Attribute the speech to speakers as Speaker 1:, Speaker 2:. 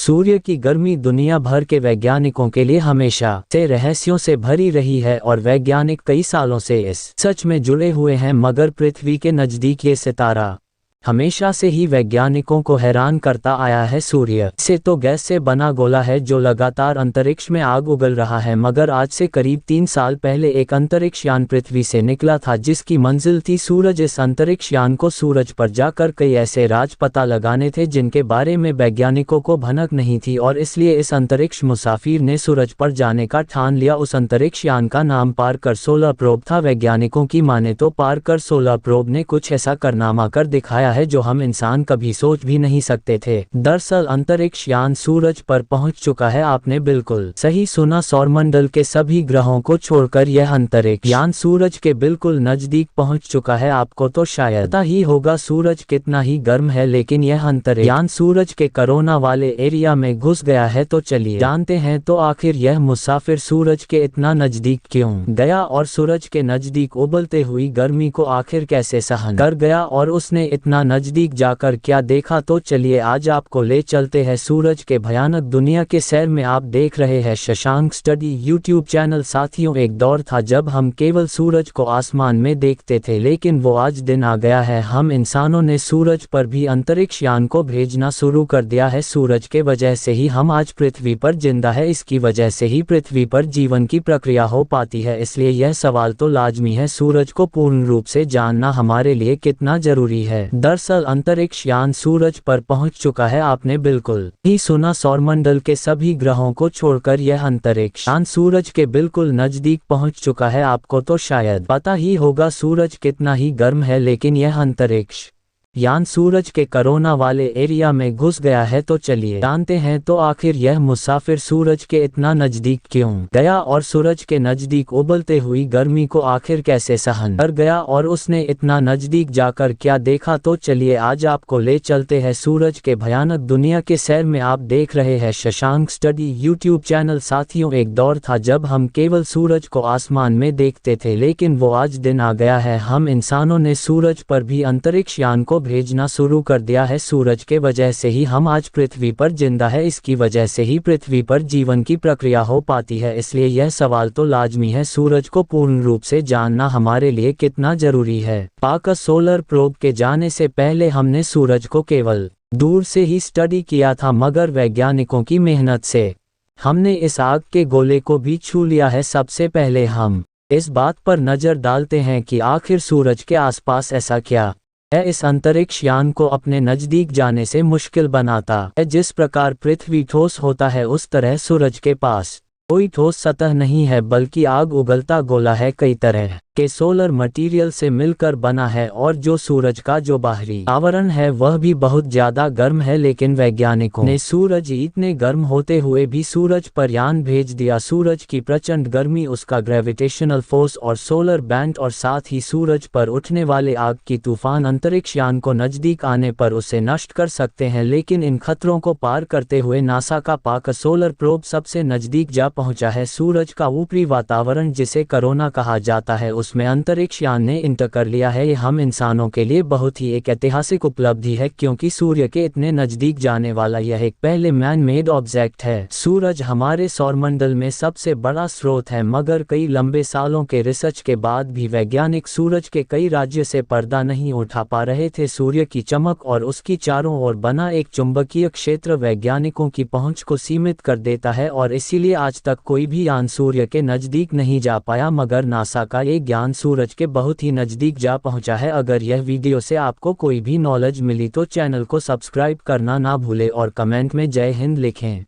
Speaker 1: सूर्य की गर्मी दुनिया भर के वैज्ञानिकों के लिए हमेशा से रहस्यों से भरी रही है और वैज्ञानिक कई सालों से इस सच में जुड़े हुए हैं, मगर पृथ्वी के नज़दीक ये सितारा हमेशा से ही वैज्ञानिकों को हैरान करता आया है। सूर्य से तो गैस से बना गोला है जो लगातार अंतरिक्ष में आग उगल रहा है, मगर आज से करीब 3 साल पहले एक अंतरिक्ष यान पृथ्वी से निकला था जिसकी मंजिल थी सूरज। इस अंतरिक्ष यान को सूरज पर जाकर कई ऐसे राज पता लगाने थे जिनके बारे में वैज्ञानिकों को भनक नहीं थी, और इसलिए इस अंतरिक्ष मुसाफिर ने सूरज पर जाने का ठान लिया। उस अंतरिक्ष यान का नाम पार्कर सोलर प्रोब था। वैज्ञानिकों की माने तो पार्कर सोलर प्रोब ने कुछ ऐसा कारनामा कर दिखाया है जो हम इंसान कभी सोच भी नहीं सकते थे। दरअसल अंतरिक्ष यान सूरज पर पहुंच चुका है। आपने बिल्कुल सही सुना, सौरमंडल के सभी ग्रहों को छोड़कर यह अंतरिक्ष यान सूरज के बिल्कुल नजदीक पहुंच चुका है। आपको तो शायद पता ही होगा सूरज कितना ही गर्म है, लेकिन यह अंतरिक्ष यान सूरज के कोरोना वाले एरिया में घुस गया है। तो चलिए जानते हैं तो आखिर यह मुसाफिर सूरज के इतना नजदीक क्यों गया और सूरज के नजदीक उबलते हुई गर्मी को आखिर कैसे सहन कर गया और उसने इतना नजदीक जाकर क्या देखा। तो चलिए आज आपको ले चलते हैं सूरज के भयानक दुनिया के सैर में। आप देख रहे हैं शशांक स्टडी यूट्यूब चैनल। साथियों, एक दौर था जब हम केवल सूरज को आसमान में देखते थे, लेकिन वो आज दिन आ गया है। हम इंसानों ने सूरज पर भी अंतरिक्ष यान को भेजना शुरू कर दिया है। सूरज के वजह से ही हम आज पृथ्वी पर जिंदा है, इसकी वजह से ही पृथ्वी पर जीवन की प्रक्रिया हो पाती है। इसलिए यह सवाल तो लाजमी है, सूरज को पूर्ण रूप से जानना हमारे लिए कितना जरूरी है। दरअसल अंतरिक्ष यान सूरज पर पहुंच चुका है। आपने बिल्कुल ही सुना, सौरमंडल के सभी ग्रहों को छोड़कर यह अंतरिक्ष यान सूरज के बिल्कुल नजदीक पहुंच चुका है। आपको तो शायद पता ही होगा सूरज कितना ही गर्म है, लेकिन यह अंतरिक्ष यान सूरज के कोरोना वाले एरिया में घुस गया है। तो चलिए जानते हैं तो आखिर यह मुसाफिर सूरज के इतना नजदीक क्यों गया और सूरज के नजदीक उबलते हुई गर्मी को आखिर कैसे सहन कर गया और उसने इतना नजदीक जाकर क्या देखा। तो चलिए आज आपको ले चलते हैं सूरज के भयानक दुनिया के सैर में। आप देख रहे हैं शशांक स्टडी यूट्यूब चैनल। साथियों, एक दौर था जब हम केवल सूरज को आसमान में देखते थे, लेकिन वो आज दिन आ गया है। हम इंसानों ने सूरज पर भी अंतरिक्ष यान को भेजना शुरू कर दिया है। सूरज के वजह से ही हम आज पृथ्वी पर जिंदा है, इसकी वजह से ही पृथ्वी पर जीवन की प्रक्रिया हो पाती है। इसलिए यह सवाल तो लाजमी है, सूरज को पूर्ण रूप से जानना हमारे लिए कितना जरूरी है। पार्कर सोलर प्रोब के जाने से पहले हमने सूरज को केवल दूर से ही स्टडी किया था, मगर वैज्ञानिकों की मेहनत से हमने इस आग के गोले को भी छू लिया है। सबसे पहले हम इस बात पर नजर डालते हैं कि आखिर सूरज के आसपास ऐसा क्या है इस अंतरिक्ष यान को अपने नजदीक जाने से मुश्किल बनाता है। जिस प्रकार पृथ्वी ठोस होता है, उस तरह सूरज के पास कोई ठोस सतह नहीं है, बल्कि आग उगलता गोला है। कई तरह के सोलर मटेरियल से मिलकर बना है, और जो सूरज का जो बाहरी आवरण है वह भी बहुत ज्यादा गर्म है। लेकिन वैज्ञानिकों ने सूरज इतने गर्म होते हुए भी सूरज पर यान भेज दिया। सूरज की प्रचंड गर्मी, उसका ग्रेविटेशनल फोर्स और सोलर बैंड, और साथ ही सूरज पर उठने वाले आग की तूफान अंतरिक्ष यान को नजदीक आने पर उसे नष्ट कर सकते हैं। लेकिन इन खतरों को पार करते हुए नासा का पार्कर सोलर प्रोब सबसे नजदीक जा पहुंचा है। सूरज का ऊपरी वातावरण, जिसे कोरोना कहा जाता है, उसमें अंतरिक्ष यान ने इंटर कर लिया है। ये हम इंसानों के लिए बहुत ही एक ऐतिहासिक उपलब्धि है, क्योंकि सूर्य के इतने नजदीक जाने वाला यह एक पहले मैन मेड ऑब्जेक्ट है। सूरज हमारे सौरमंडल में सबसे बड़ा स्रोत है, मगर कई लंबे सालों के रिसर्च के बाद भी वैज्ञानिक सूरज के कई राज्य से पर्दा नहीं उठा पा रहे थे। सूर्य की चमक और उसकी चारों ओर बना एक चुंबकीय क्षेत्र वैज्ञानिकों की पहुंच को सीमित कर देता है, और इसीलिए आज तक कोई भी यान सूर्य के नजदीक नहीं जा पाया। मगर नासा का ये ज्ञान सूरज के बहुत ही नजदीक जा पहुंचा है। अगर यह वीडियो से आपको कोई भी नॉलेज मिली तो चैनल को सब्सक्राइब करना ना भूले और कमेंट में जय हिंद लिखें।